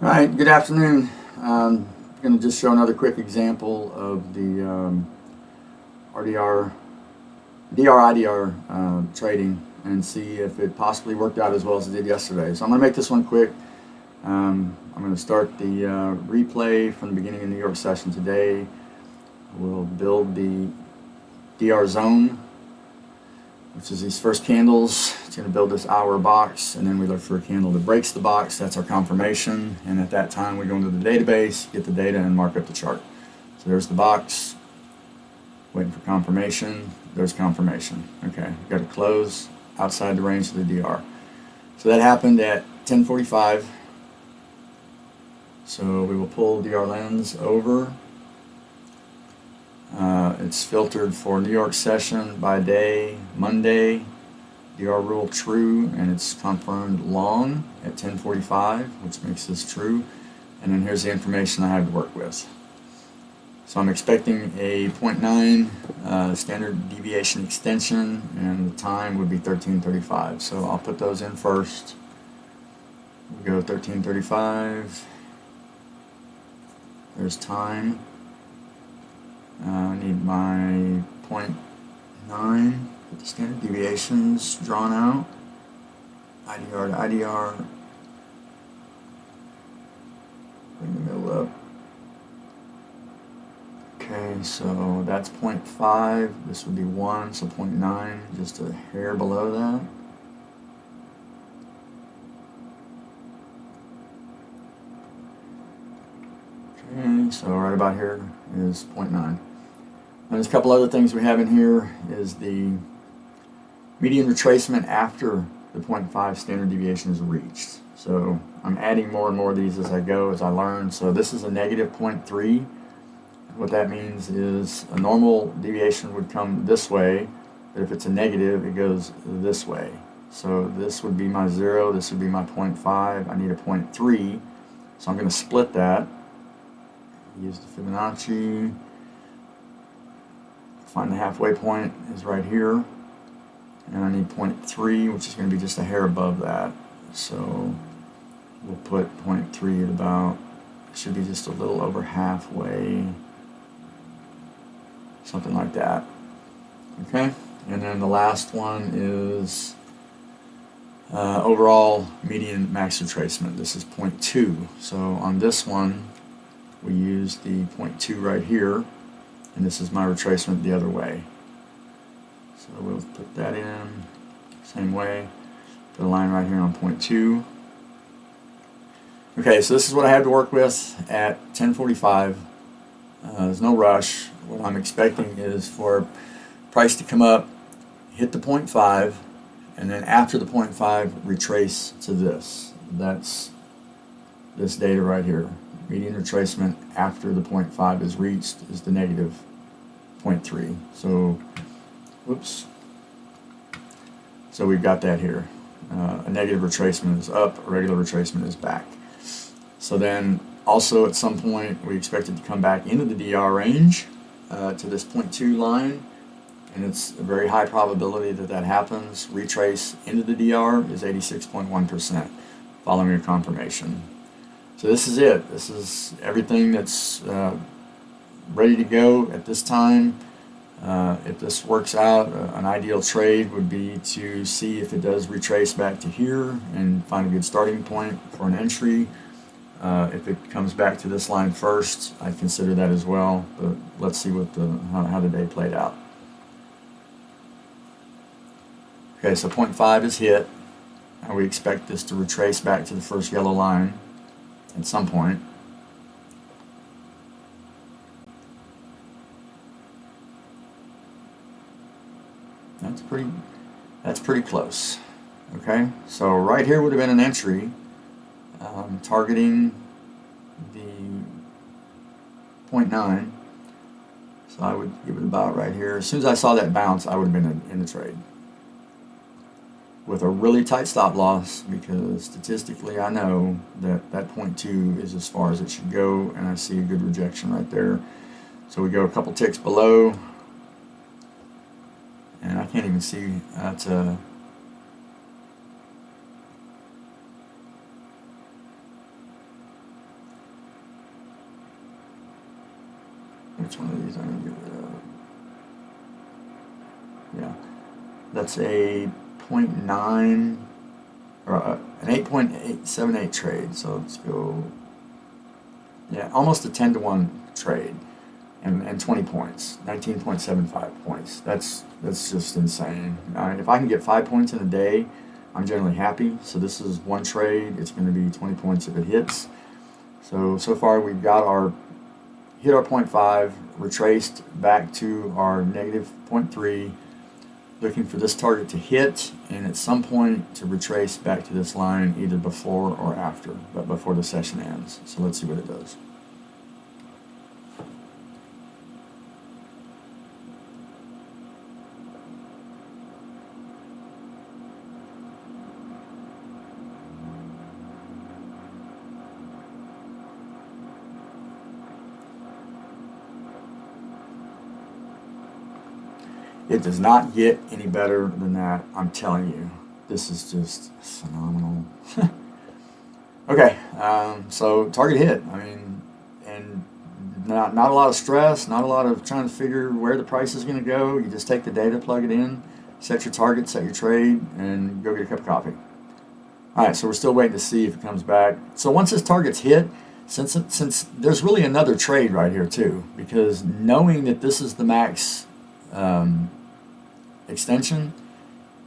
All right, good afternoon. I'm going to just show another quick example of the RDR, DR-IDR trading and see if it possibly worked out as well as it did yesterday. So I'm going to make this one quick. I'm going to start the replay from the beginning of the New York session today. We'll build the DR zone, which is these first candles. It's going to build this hour box, and then we look for a candle that breaks the box. That's our confirmation, and at that time we go into the database, get the data, and mark up the chart. So there's the box, waiting for confirmation. There's confirmation. Okay, got to close outside the range of the DR. So that happened at 10:45. So we will pull DR lens over. It's filtered for New York session by day, Monday, DR rule true, and it's confirmed long at 10:45, which makes this true. And then here's the information I have to work with. So I'm expecting a 0.9 standard deviation extension, and the time would be 13:35. So I'll put those in first. We go 13:35. There's time. I need my 0.9, get the standard deviations drawn out, IDR to IDR, bring the middle up. Okay, so that's 0.5, this would be 1, so 0.9, just a hair below that. Okay, so right about here is 0.9. And there's a couple other things we have in here is the median retracement after the 0.5 standard deviation is reached. So I'm adding more and more of these as I go, as I learn. So this is a negative 0.3. What that means is a normal deviation would come this way, but if it's a negative, it goes this way. So this would be my 0, this would be my 0.5. I need a 0.3, so I'm going to split that. Use the Fibonacci. Find the halfway point is right here, and I need 0.3, which is going to be just a hair above that. So we'll put 0.3 at about, it should be just a little over halfway, something like that. Okay, and then the last one is overall median max retracement. This is 0.2. So on this one, we use the 0.2 right here, and this is my retracement the other way. So we'll put that in, same way, put a line right here on 0.2. Okay, so this is what I have to work with at 10:45. There's no rush. What I'm expecting is for price to come up, hit the 0.5, and then after the 0.5, retrace to this. That's this data right here. Median retracement after the 0.5 is reached is the negative 0.3. So, whoops. So we've got that here. A negative retracement is up, a regular retracement is back. So then also at some point we expect it to come back into the DR range to this 0.2 line, and it's a very high probability that that happens. Retrace into the DR is 86.1% following a confirmation. So this is it. This is everything that's ready to go at this time. If this works out, an ideal trade would be to see if it does retrace back to here and find a good starting point for an entry. If it comes back to this line first, I'd consider that as well. But let's see what how the day played out. Okay, so 0.5 is hit, and we expect this to retrace back to the first yellow line at some point. That's pretty close. Okay, so right here would have been an entry, targeting the 0.9. So I would give it about right here. As soon as I saw that bounce, I would have been in the trade with a really tight stop loss, because statistically I know that that 0.2 is as far as it should go, and I see a good rejection right there. So we go a couple ticks below, and I can't even see that. Which one of these I'm going to get rid of? Yeah, that's a 0.9 or an 8.878 trade. So let's go. Yeah, almost a 10-to-1 trade, and 20 points, 19.75 points. That's just insane. If I can get 5 points in a day, I'm generally happy. So this is one trade. It's going to be 20 points if it hits. So far we've got hit our 0.5, retraced back to our negative 0.3, looking for this target to hit, and at some point to retrace back to this line either before or after, but before the session ends. So let's see what it does. It does not get any better than that, I'm telling you. This is just phenomenal. Okay, so target hit. I mean, and not a lot of stress, not a lot of trying to figure where the price is going to go. You just take the data, plug it in, set your target, set your trade, and go get a cup of coffee. All right, so we're still waiting to see if it comes back. So once this target's hit, since there's really another trade right here too, because knowing that this is the max extension,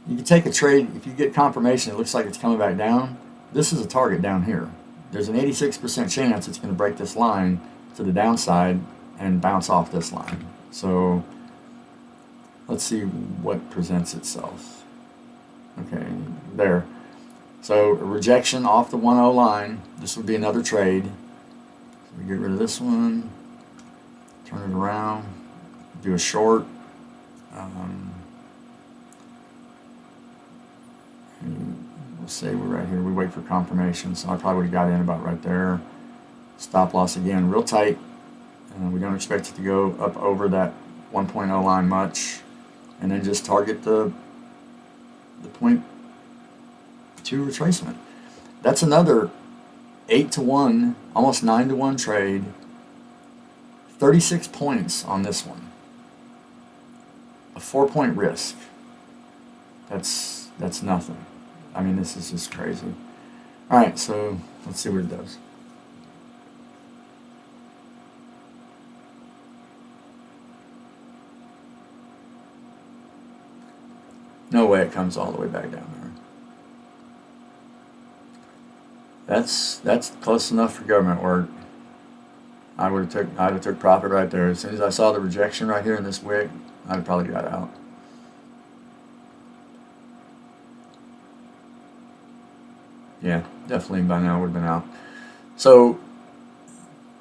you can take a trade. If you get confirmation it looks like it's coming back down, this is a target down here. There's an 86% chance it's going to break this line to the downside and bounce off this line. So let's see what presents itself. Okay, there. So a rejection off the 1-0 line. This would be another trade. So we get rid of this one, turn it around, do a short. We'll say we're right here. We wait for confirmation, so I probably would have got in about right there. Stop loss again, real tight. We don't expect it to go up over that 1.0 line much, and then just target the 0.2 retracement. That's another 8-to-1, almost 9-to-1 trade. 36 points on this one. A 4-point risk. That's nothing. I mean, this is just crazy. All right, so let's see what it does. No way it comes all the way back down there. That's close enough for government work. I'd have took profit right there. As soon as I saw the rejection right here in this wick, I'd have probably got out. Yeah, definitely by now would have been out. So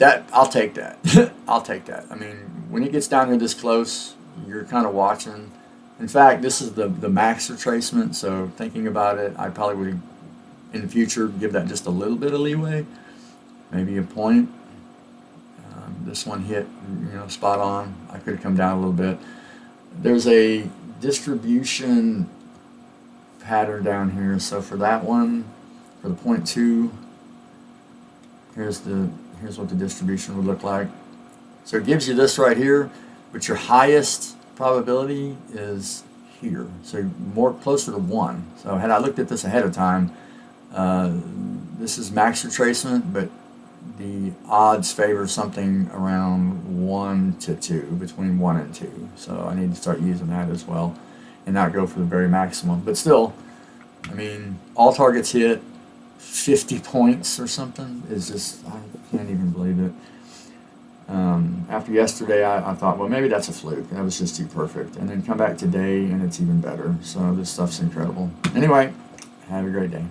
I'll take that. I'll take that. I mean, when it gets down here this close, you're kind of watching. In fact, this is the max retracement, so thinking about it, I probably would, in the future, give that just a little bit of leeway, maybe a point. This one hit, spot on. I could have come down a little bit. There's a distribution pattern down here, so for that one, for the 0.2, here's what the distribution would look like. So it gives you this right here, but your highest probability is here, so more closer to 1. So had I looked at this ahead of time, this is max retracement, but the odds favor something around 1 to 2, between 1 and 2. So I need to start using that as well, and not go for the very maximum. But still, I mean, all targets hit, 50 points or something is just, I can't even believe it. After yesterday, I thought, well, maybe that's a fluke. That was just too perfect. And then come back today, and it's even better. So this stuff's incredible. Anyway, have a great day.